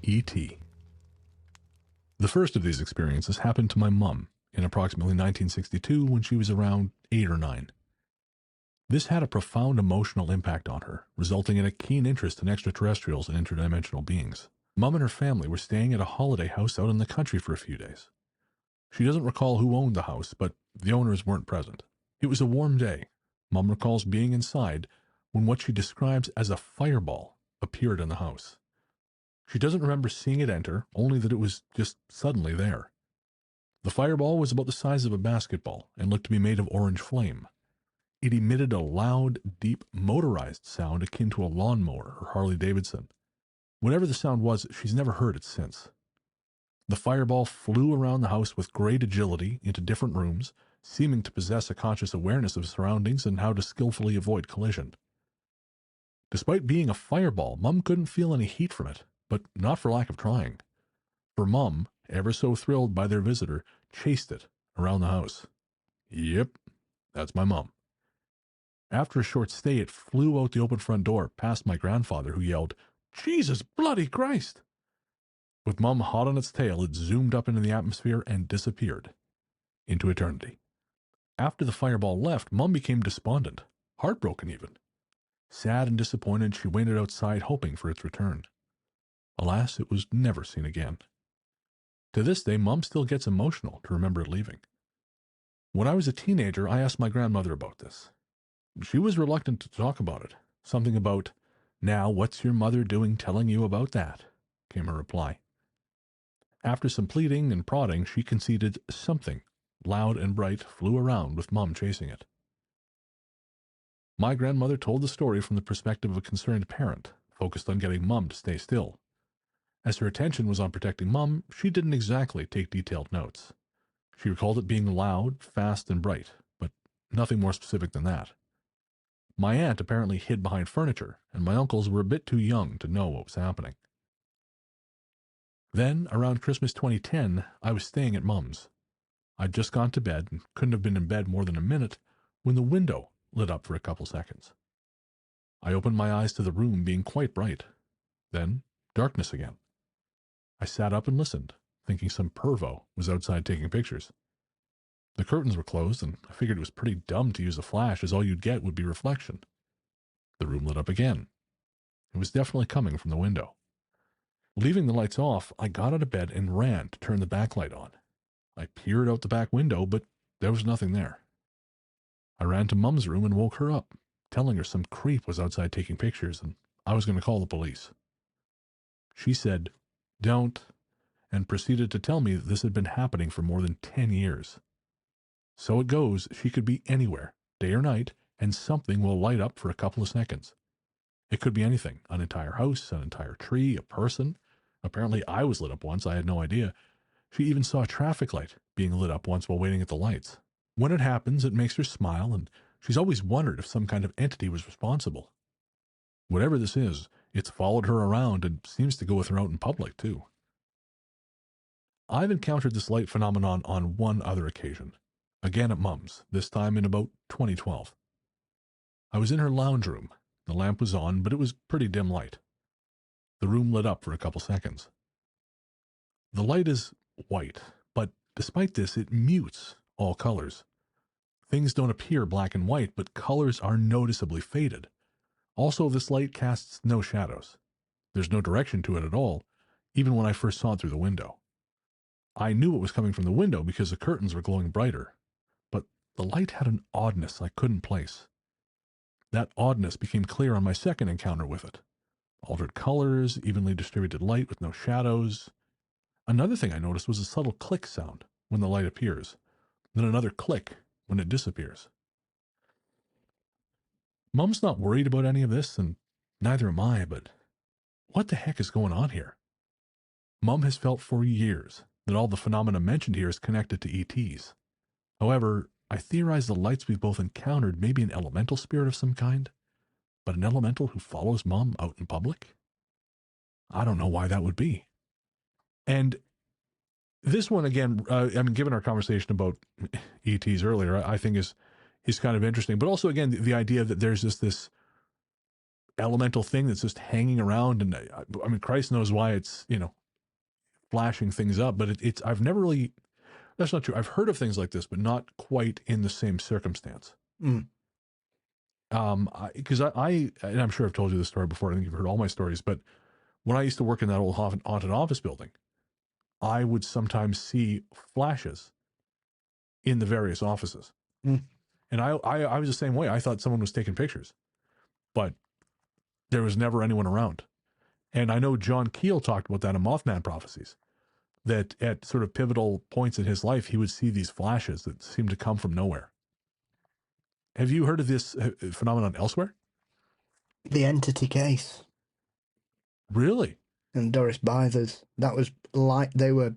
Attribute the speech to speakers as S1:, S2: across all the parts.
S1: E.T. The first of these experiences happened to my mum in approximately 1962 when she was around 8 or 9. This had a profound emotional impact on her, resulting in a keen interest in extraterrestrials and interdimensional beings. Mum and her family were staying at a holiday house out in the country for a few days. She doesn't recall who owned the house, but the owners weren't present. It was a warm day. Mum recalls being inside when what she describes as a fireball appeared in the house. She doesn't remember seeing it enter, only that it was just suddenly there. The fireball was about the size of a basketball and looked to be made of orange flame. It emitted a loud, deep, motorized sound akin to a lawnmower or Harley-Davidson. Whatever the sound was, she's never heard it since. The fireball flew around the house with great agility into different rooms, seeming to possess a conscious awareness of surroundings and how to skillfully avoid collision. Despite being a fireball, Mum couldn't feel any heat from it, but not for lack of trying. For Mum, ever so thrilled by their visitor, chased it around the house. Yep, that's my mum. After a short stay, it flew out the open front door past my grandfather, who yelled, "Jesus bloody Christ!" With Mum hot on its tail, it zoomed up into the atmosphere and disappeared into eternity. After the fireball left, Mum became despondent, heartbroken even. Sad and disappointed, she waited outside hoping for its return. Alas, it was never seen again. To this day, Mum still gets emotional to remember it leaving. When I was a teenager, I asked my grandmother about this. She was reluctant to talk about it. Something about, "Now, what's your mother doing telling you about that?" came her reply. After some pleading and prodding, she conceded something, loud and bright, flew around with Mum chasing it. My grandmother told the story from the perspective of a concerned parent, focused on getting Mum to stay still. As her attention was on protecting Mum, she didn't exactly take detailed notes. She recalled it being loud, fast, and bright, but nothing more specific than that. My aunt apparently hid behind furniture, and my uncles were a bit too young to know what was happening. Then, around Christmas 2010, I was staying at Mum's. I'd just gone to bed and couldn't have been in bed more than a minute when the window lit up for a couple seconds. I opened my eyes to the room being quite bright. Then, darkness again. I sat up and listened, thinking some pervo was outside taking pictures. The curtains were closed, and I figured it was pretty dumb to use a flash, as all you'd get would be reflection. The room lit up again. It was definitely coming from the window. Leaving the lights off, I got out of bed and ran to turn the backlight on. I peered out the back window, but there was nothing there. I ran to Mum's room and woke her up, telling her some creep was outside taking pictures and I was going to call the police. She said, "Don't," and proceeded to tell me that this had been happening for more than 10 years. So it goes, she could be anywhere, day or night, and something will light up for a couple of seconds. It could be anything, an entire house, an entire tree, a person. Apparently I was lit up once, I had no idea. She even saw a traffic light being lit up once while waiting at the lights. When it happens, it makes her smile, and she's always wondered if some kind of entity was responsible. Whatever this is, it's followed her around and seems to go with her out in public, too. I've encountered this light phenomenon on one other occasion. Again at Mum's, this time in about 2012. I was in her lounge room. The lamp was on, but it was pretty dim light. The room lit up for a couple seconds. The light is white, but despite this, it mutes all colors. Things don't appear black and white, but colors are noticeably faded. Also, this light casts no shadows. There's no direction to it at all, even when I first saw it through the window. I knew it was coming from the window because the curtains were glowing brighter, but the light had an oddness I couldn't place. That oddness became clear on my second encounter with it. Altered colors, evenly distributed light with no shadows. Another thing I noticed was a subtle click sound when the light appears, then another click when it disappears. Mum's not worried about any of this, and neither am I, but what the heck is going on here? Mum has felt for years that all the phenomena mentioned here is connected to ETs. However, I theorize the lights we've both encountered may be an elemental spirit of some kind, but an elemental who follows Mum out in public? I don't know why that would be. And this one, again, given our conversation about ETs earlier, I think is kind of interesting. But also, again, the idea that there's this elemental thing that's just hanging around. And I mean, Christ knows why it's, flashing things up, but I've never really, that's not true. I've heard of things like this, but not quite in the same circumstance.
S2: Mm.
S1: Because and I'm sure I've told you this story before. I think you've heard all my stories, but when I used to work in that old haunted office building, I would sometimes see flashes in the various offices.
S2: Mm.
S1: And I was the same way. I thought someone was taking pictures, but there was never anyone around. And I know John Keel talked about that in Mothman Prophecies, that at sort of pivotal points in his life, he would see these flashes that seemed to come from nowhere. Have you heard of this phenomenon elsewhere?
S2: The entity case.
S1: Really?
S2: And Doris Bythers. That was light. They were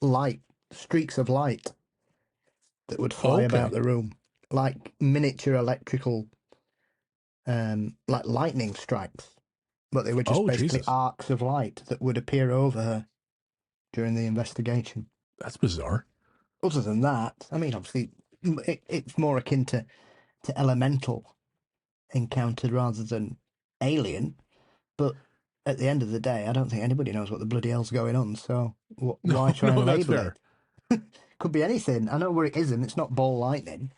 S2: light, streaks of light that would fly about the room, like miniature electrical, like lightning strikes. But they were just basically
S1: Jesus.
S2: arcs of light that would appear over her during the investigation.
S1: That's bizarre.
S2: Other than that, I mean, obviously, it's more akin to elemental encounter rather than alien. But at the end of the day, I don't think anybody knows what the bloody hell's going on. So why try and label it? Could be anything. I know where it isn't. It's not ball lightning.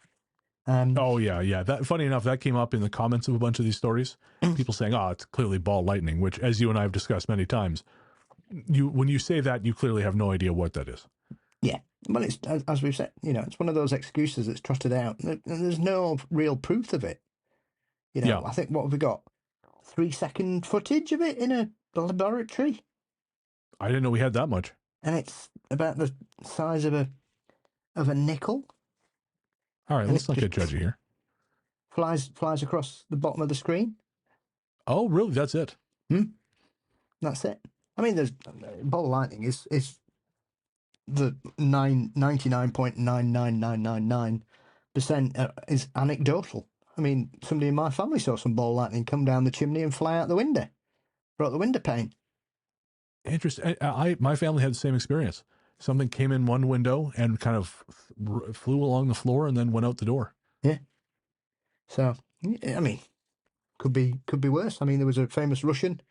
S1: Yeah. That, funny enough, that came up in the comments of a bunch of these stories. People saying, "Oh, it's clearly ball lightning," which, as you and I have discussed many times, when you say that, you clearly have no idea what that is.
S2: Yeah, well, it's as we've said, it's one of those excuses that's trotted out, and there's no real proof of it.
S1: Yeah.
S2: I think what have we got? 3-second footage of it in a laboratory.
S1: I didn't know we had that much.
S2: And it's about the size of a nickel.
S1: All right, let's not get judgy here.
S2: Flies across the bottom of the screen.
S1: Oh, really? That's it?
S2: That's it. I mean, there's ball lightning is the 99.99999% is anecdotal. I mean, somebody in my family saw some ball lightning come down the chimney and fly out the window, broke the window pane.
S1: Interesting. My family had the same experience. Something came in one window and kind of flew along the floor and then went out the door.
S2: Yeah. So, I mean, could be worse. I mean, there was a famous Russian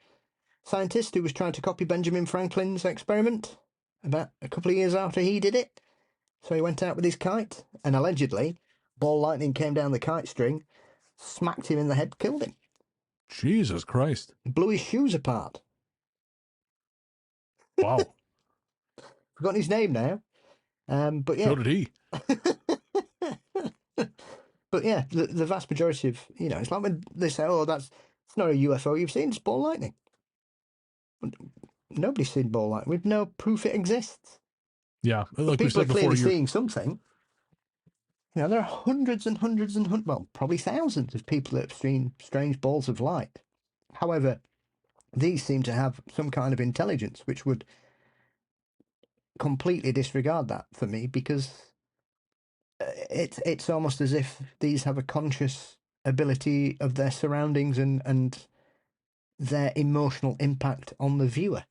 S2: scientist who was trying to copy Benjamin Franklin's experiment about a couple of years after he did it. So he went out with his kite, and allegedly, ball lightning came down the kite string, smacked him in the head, killed him.
S1: Jesus Christ.
S2: Blew his shoes apart.
S1: Wow.
S2: Forgotten his name now. But yeah.
S1: So did he.
S2: But yeah, the vast majority of, it's like when they say, oh, it's not a UFO you've seen, it's ball lightning. Nobody's seen ball lightning. We've no proof it exists.
S1: Yeah.
S2: Like people are clearly seeing something. There are hundreds and hundreds and hundreds, well, probably thousands of people that have seen strange balls of light. However, these seem to have some kind of intelligence, which would completely disregard that for me, because it's almost as if these have a conscious ability of their surroundings and their emotional impact on the viewer.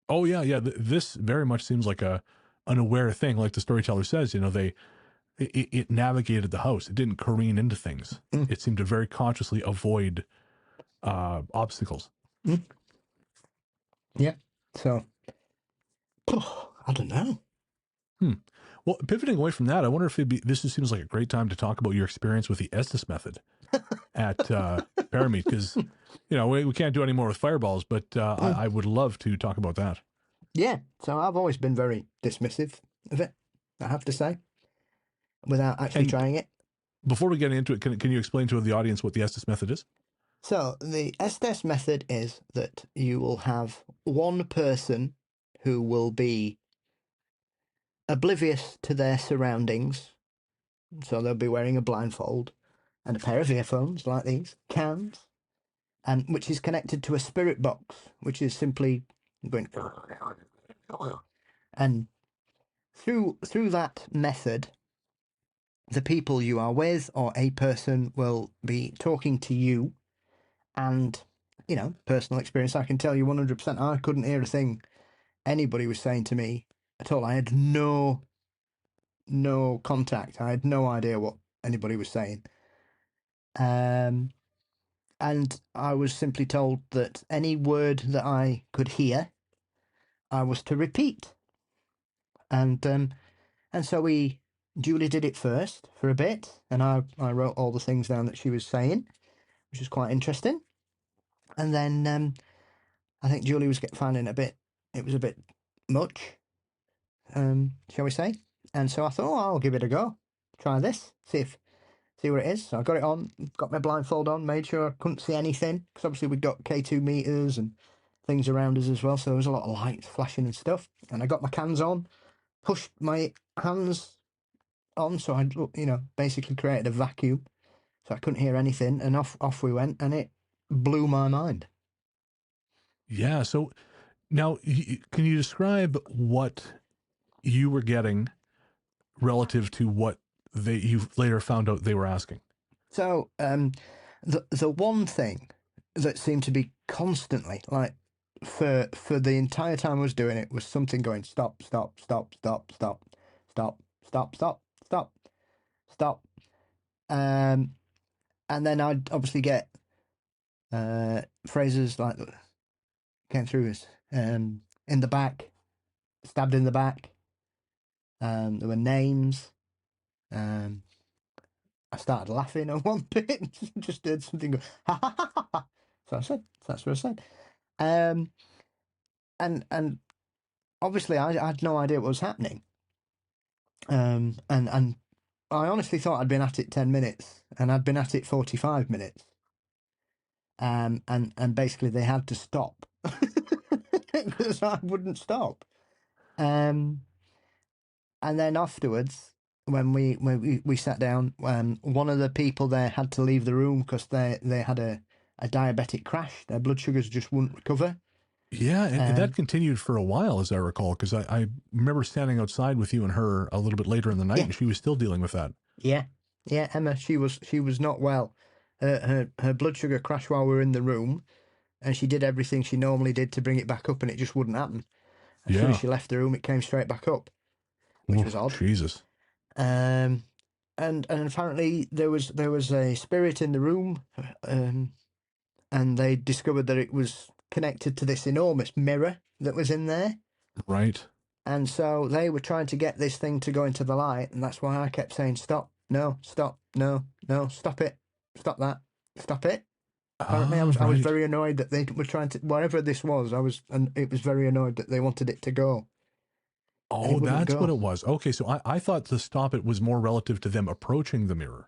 S1: Oh yeah. This very much seems like an aware thing, like the storyteller says. It navigated the house. It didn't careen into things. It seemed to very consciously avoid obstacles.
S2: Yeah. So, I don't know.
S1: Well, pivoting away from that, I wonder if this just seems like a great time to talk about your experience with the Estes method at Parameet, because we can't do any more with fireballs, but I would love to talk about that.
S2: Yeah. So I've always been very dismissive of it, I have to say, without actually trying it.
S1: Before we get into it, can you explain to the audience what the Estes method is?
S2: So the Estes method is that you will have one person who will be oblivious to their surroundings. So they'll be wearing a blindfold and a pair of earphones like these, cans, and which is connected to a spirit box, which is simply going, and through that method, the people you are with or a person will be talking to you, and personal experience, I can tell you 100%, I couldn't hear a thing anybody was saying to me at all. I had no contact. I had no idea what anybody was saying. And and I was simply told that any word that I could hear, I was to repeat. And so Julie did it first for a bit, and I wrote all the things down that she was saying, which was quite interesting. And then I think Julie was finding it was a bit much, shall we say? And so I thought, I'll give it a go, try this, see what it is. So I got it on, got my blindfold on, made sure I couldn't see anything, because obviously we'd got K2 meters and things around us as well, so there was a lot of lights flashing and stuff. And I got my cans on, pushed my hands on, so I, basically created a vacuum, so I couldn't hear anything, and off we went, and it blew my mind.
S1: Yeah. So now, can you describe what you were getting relative to what you later found out they were asking?
S2: So the one thing that seemed to be constantly, like, for the entire time I was doing it, was something going stop, stop, stop, stop, stop, stop, stop, stop, stop, stop. And then I'd obviously get phrases like came through as in the back, stabbed in the back. There were names. I started laughing at one bit, just did something, go, ha ha ha ha ha. So I said, that's what I said. And obviously I had no idea what was happening. And I honestly thought I'd been at it 10 minutes, and I'd been at it 45 minutes. And basically they had to stop because I wouldn't stop. And then afterwards, when we sat down, one of the people there had to leave the room because they had a diabetic crash. Their blood sugars just wouldn't recover.
S1: Yeah, and that continued for a while, as I recall, because I remember standing outside with you and her a little bit later in the night,
S2: Yeah.
S1: and she was still dealing with that.
S2: Yeah, Emma, she was not well. Her blood sugar crashed while we were in the room, and she did everything she normally did to bring it back up, and it just wouldn't happen. As soon as she left the room, it came straight back up, which was odd.
S1: Jesus.
S2: And apparently there was a spirit in the room, and they discovered that it was connected to this enormous mirror that was in there.
S1: Right.
S2: And so they were trying to get this thing to go into the light, and that's why I kept saying, stop, no, stop, no, stop it, stop that, stop it. Apparently I was very annoyed that they were trying to, whatever this was, it was very annoyed that they wanted it to go.
S1: Oh, that's what it was. Okay, so I thought to stop it was more relative to them approaching the mirror.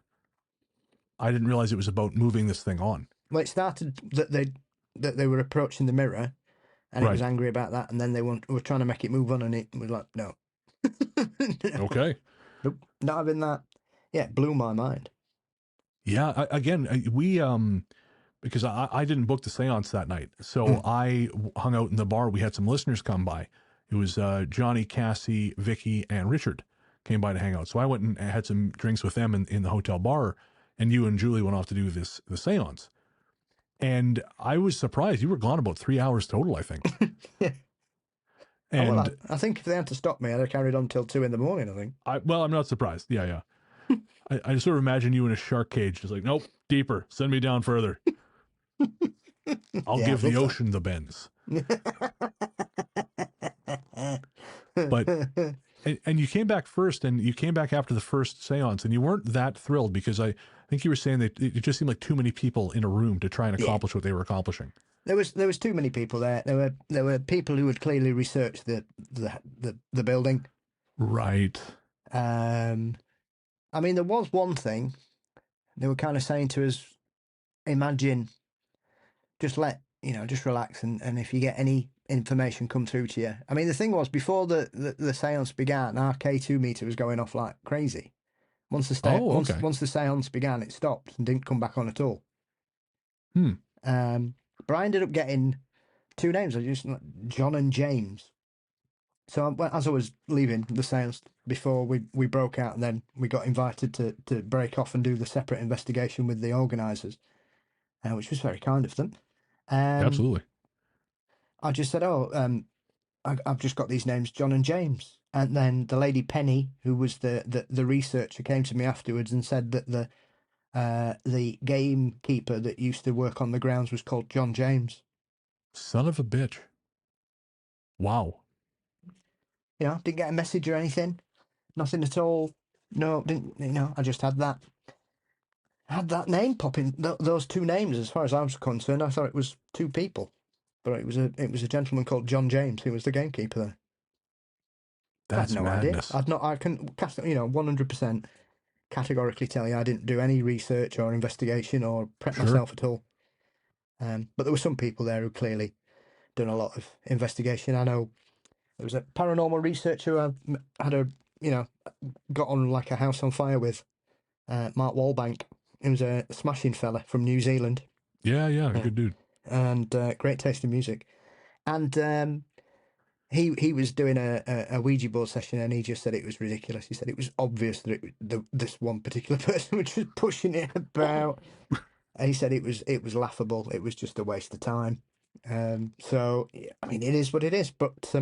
S1: I didn't realize it was about moving this thing on.
S2: Well, it started that they were approaching the mirror, and it was angry about that, and then they were trying to make it move on, and it was like, no. No.
S1: Okay.
S2: Nope, not having that. Yeah, it blew my mind.
S1: Yeah, we because I didn't book the seance that night, so I hung out in the bar. We had some listeners come by. It was Johnny, Cassie, Vicky, and Richard came by to hang out. So I went and had some drinks with them in the hotel bar, and you and Julie went off to do the seance. And I was surprised. You were gone about 3 hours total, I think.
S2: Yeah.
S1: And
S2: I think if they had to stop me, I'd have carried on till 2 a.m, I think.
S1: I'm not surprised. Yeah. I just sort of imagine you in a shark cage, just like, nope, deeper, send me down further. I'll give the ocean the bends. But and you came back first, and you came back after the first seance, and you weren't that thrilled because I think you were saying that it just seemed like too many people in a room to try and accomplish what they were accomplishing.
S2: There was too many people there. There were people who had clearly researched the building.
S1: Right.
S2: I mean, there was one thing they were kind of saying to us: imagine, just relax, and if you get any information come through to you. I mean, the thing was, before the seance began, our K2 meter was going off like crazy. Once the seance began, it stopped and didn't come back on at all. But I ended up getting 2 names. I just John and James. So as I was leaving the seance before we broke out, and then we got invited to break off and do the separate investigation with the organisers, which was very kind of them.
S1: Absolutely.
S2: I just said, I've just got these names, John and James. And then the lady Penny, who was the researcher, came to me afterwards and said that The gamekeeper that used to work on the grounds was called John James.
S1: Son of a bitch. Wow.
S2: You know, didn't get a message or anything. Nothing at all. No, didn't. You know, I just had that name popping. Those two names, as far as I was concerned, I thought it was two people, but it was a gentleman called John James who was the gamekeeper there. I had
S1: That's
S2: no idea.
S1: madness.
S2: I can cast, 100% categorically tell you I didn't do any research or investigation or prep
S1: Sure.
S2: myself at all. But there were some people there who clearly done a lot of investigation. I know there was a paranormal researcher I had got on like a house on fire with, Mark Wallbank. He was a smashing fella from New Zealand.
S1: Yeah, good dude.
S2: And great taste in music. And he was doing a Ouija board session, and he just said it was ridiculous. He said it was obvious that this one particular person was just pushing it about. And he said it was laughable. It was just a waste of time. So I mean, it is what it is. But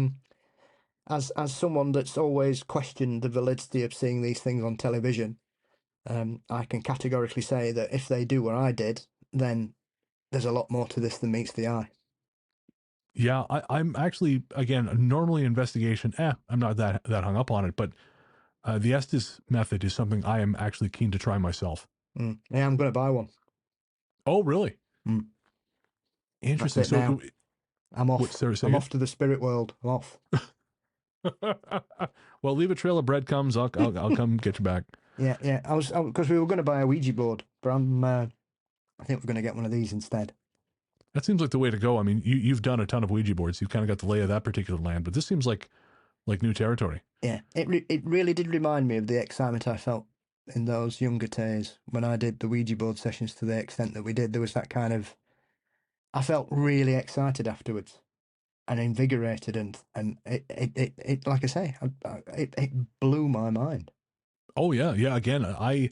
S2: as someone that's always questioned the validity of seeing these things on television, I can categorically say that if they do what I did, then there's a lot more to this than meets the eye.
S1: Yeah, I'm actually, again, normally investigation, I'm not that hung up on it, but the Estes method is something I am actually keen to try myself.
S2: Yeah, I'm going to buy one.
S1: Oh, really?
S2: That's
S1: Interesting.
S2: it
S1: So,
S2: now. I'm off.
S1: what, Sarah, say
S2: I'm
S1: again?
S2: off to the spirit world. I'm off.
S1: Well, leave a trail of breadcrumbs. I'll come get you back.
S2: Yeah. I was because we were going to buy a Ouija board, but I think we're going to get one of these instead.
S1: That seems like the way to go. I mean, you've done a ton of Ouija boards. You've kind of got the lay of that particular land, but this seems like new territory.
S2: Yeah, it really did remind me of the excitement I felt in those younger days when I did the Ouija board sessions to the extent that we did. There was that kind of, I felt really excited afterwards and invigorated, and it like I say, it blew my mind.
S1: Oh yeah. Again, I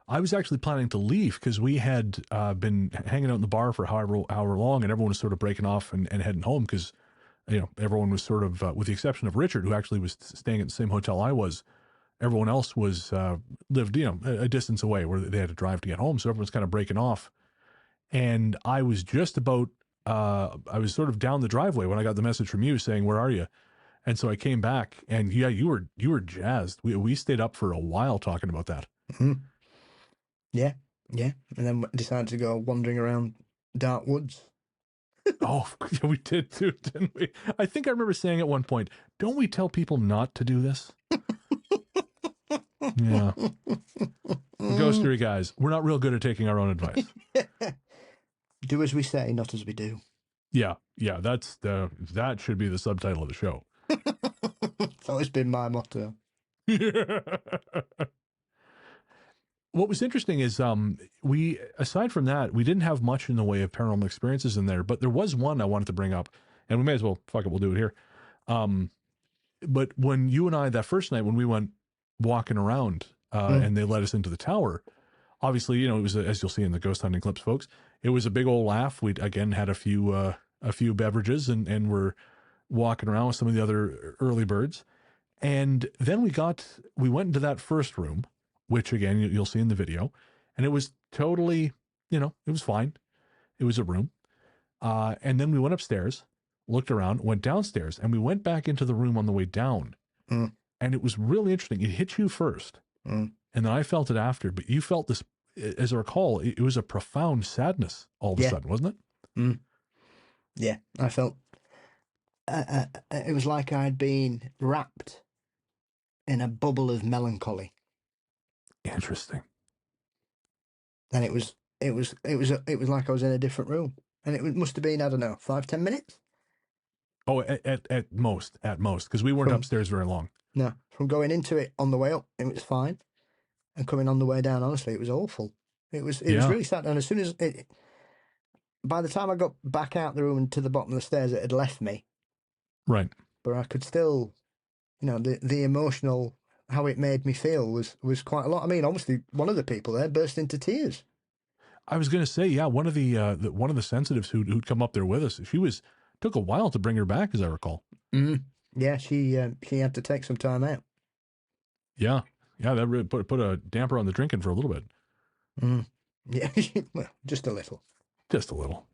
S1: was actually planning to leave because we had been hanging out in the bar for however long, and everyone was sort of breaking off and heading home because everyone was sort of, with the exception of Richard, who actually was staying at the same hotel I was. Everyone else was lived a distance away where they had to drive to get home, so everyone's kind of breaking off. And I was just about I was sort of down the driveway when I got the message from you saying, "Where are you?" And so I came back, and yeah, you were jazzed. We stayed up for a while talking about that.
S2: Mm-hmm. Yeah, and then decided to go wandering around dark woods.
S1: Oh, yeah, we did too, didn't we? I think I remember saying at one point, "Don't we tell people not to do this?" Yeah. The Ghost Theory guys, we're not real good at taking our own advice.
S2: Do as we say, not as we do.
S1: Yeah, that should be the subtitle of the show.
S2: It's always been my motto.
S1: What was interesting is we, aside from that, we didn't have much in the way of paranormal experiences in there, but there was one I wanted to bring up, and we may as well, fuck it, we'll do it here. But when you and I, that first night when we went walking around and they led us into the tower, obviously, it was, as you'll see in the ghost hunting clips, folks, it was a big old laugh. We'd, again, had a few beverages and were walking around with some of the other early birds. And then we went into that first room, which again, you'll see in the video, and it was totally, it was fine. It was a room. And then we went upstairs, looked around, went downstairs, and we went back into the room on the way down. And it was really interesting. It hit you first, and then I felt it after, but you felt this, as I recall, it was a profound sadness all of a sudden, wasn't it?
S2: Yeah, I felt it was like I'd been wrapped in a bubble of melancholy.
S1: Interesting.
S2: And it was like I was in a different room, and it must have been, I don't know, 5-10 minutes.
S1: Oh, at most, because we weren't upstairs very long.
S2: No, from going into it on the way up, it was fine, and coming on the way down, honestly, it was awful. It was really sad. And as soon as by the time I got back out the room and to the bottom of the stairs, it had left me.
S1: Right.
S2: But I could still, the emotional, how it made me feel was quite a lot. I mean, obviously, one of the people there burst into tears.
S1: I was going to say, yeah, one of the sensitives who'd come up there with us, took a while to bring her back, as I recall.
S2: Yeah, she had to take some time out.
S1: Yeah, that really put a damper on the drinking for a little bit.
S2: Yeah, well, just a little.
S1: Just a little.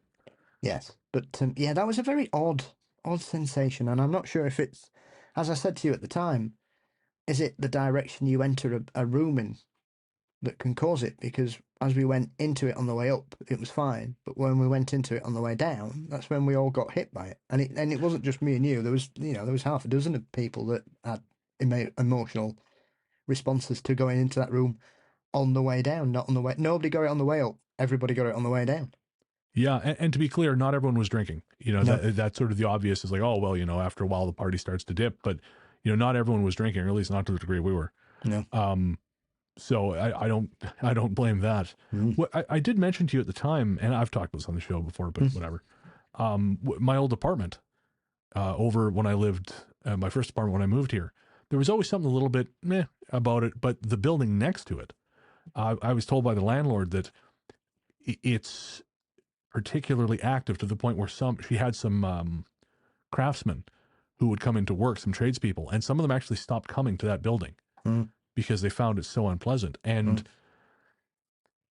S2: Yes, but yeah, that was a very odd sensation, and I'm not sure if it's, as I said to you at the time, is it the direction you enter a room in that can cause it? Because as we went into it on the way up, it was fine, but when we went into it on the way down, that's when we all got hit by it, and it wasn't just me and you. There was there was half a dozen of people that had emotional responses to going into that room on the way down, not on the way. Nobody got it on the way up. Everybody got it on the way down.
S1: Yeah, and to be clear, not everyone was drinking.
S2: No,
S1: That's sort of the obvious is like, oh well, after a while the party starts to dip, but not everyone was drinking, or at least not to the degree we were.
S2: no.
S1: So I don't blame that.
S2: Mm.
S1: What I did mention to you at the time, and I've talked about this on the show before, but whatever. My old apartment, over when I lived, my first apartment when I moved here, there was always something a little bit meh about it. But the building next to it, I was told by the landlord that it's particularly active to the point where she had some craftsmen who would come into work, some tradespeople, and some of them actually stopped coming to that building because they found it so unpleasant. And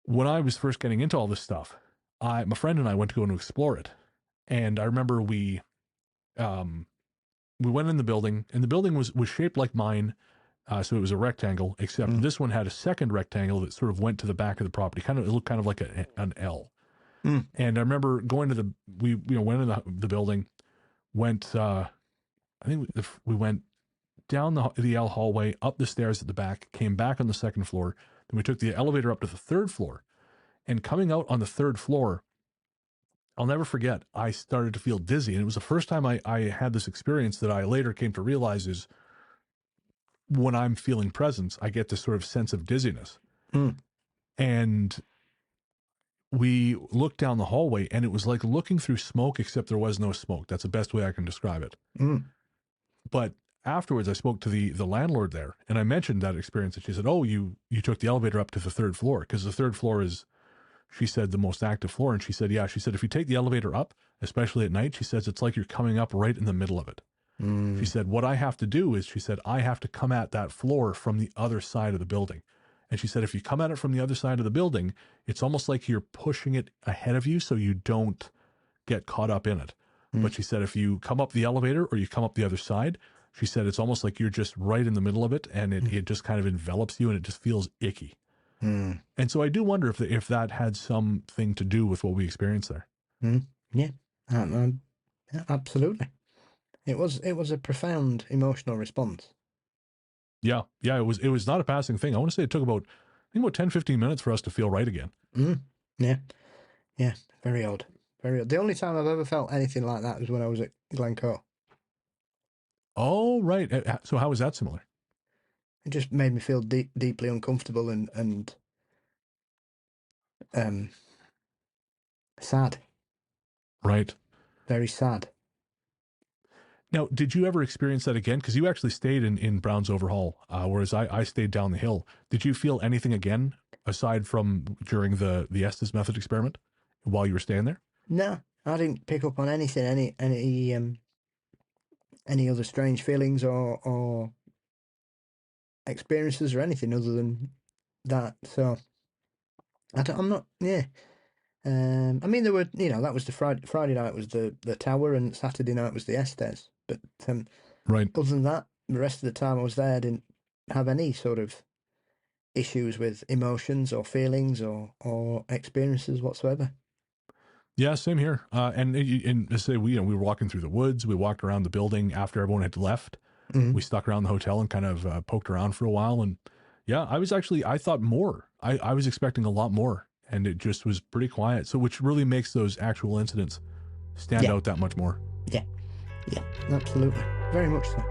S1: when I was first getting into all this stuff, my friend and I went to go and explore it. And I remember we went in the building, and the building was shaped like mine. So it was a rectangle, except this one had a second rectangle that sort of went to the back of the property. It looked kind of like an L. And I remember going to we went into the building, went, I think we went down the L hallway, up the stairs at the back, came back on the second floor. Then we took the elevator up to the third floor. And coming out on the third floor, I'll never forget, I started to feel dizzy. And it was the first time I had this experience that I later came to realize is when I'm feeling presence, I get this sort of sense of dizziness. And we looked down the hallway, and it was like looking through smoke, except there was no smoke. That's the best way I can describe it. But afterwards, I spoke to the landlord there, and I mentioned that experience, and she said, oh, you took the elevator up to the third floor, because the third floor is, she said, the most active floor. And she said, yeah, she said, if you take the elevator up, especially at night, she says, it's like you're coming up right in the middle of it. She said, what I have to do is, she said, I have to come at that floor from the other side of the building. And she said, if you come at it from the other side of the building, it's almost like you're pushing it ahead of you so you don't get caught up in it. But she said, if you come up the elevator or you come up the other side, she said, it's almost like you're just right in the middle of it, and it just kind of envelops you, and it just feels icky. And so I do wonder if that had something to do with what we experienced there.
S2: Yeah, absolutely. It was a profound emotional response.
S1: Yeah, it was not a passing thing. I want to say it took about 10, 15 minutes for us to feel right again.
S2: Yeah, very odd. Very odd. The only time I've ever felt anything like that was when I was at Glencoe.
S1: Oh, right. So how was that similar?
S2: It just made me feel deeply uncomfortable and sad.
S1: Right.
S2: Very sad.
S1: Now, did you ever experience that again? Because you actually stayed in Browns Overhaul, whereas I stayed down the hill. Did you feel anything again, aside from during the Estes method experiment, while you were staying there?
S2: No, I didn't pick up on anything, any other strange feelings or experiences or anything other than that. So I'm not. Yeah. I mean, there were, that was the Friday night was the tower, and Saturday night was the Estes. But
S1: right.
S2: Other than that, the rest of the time I was there, I didn't have any sort of issues with emotions or feelings or experiences whatsoever.
S1: Yeah, same here. And say we were walking through the woods. We walked around the building after everyone had left. We stuck around the hotel and kind of poked around for a while. And yeah, I thought more. I was expecting a lot more, and it just was pretty quiet. So which really makes those actual incidents stand out that much more.
S2: Yeah, absolutely. Very much so.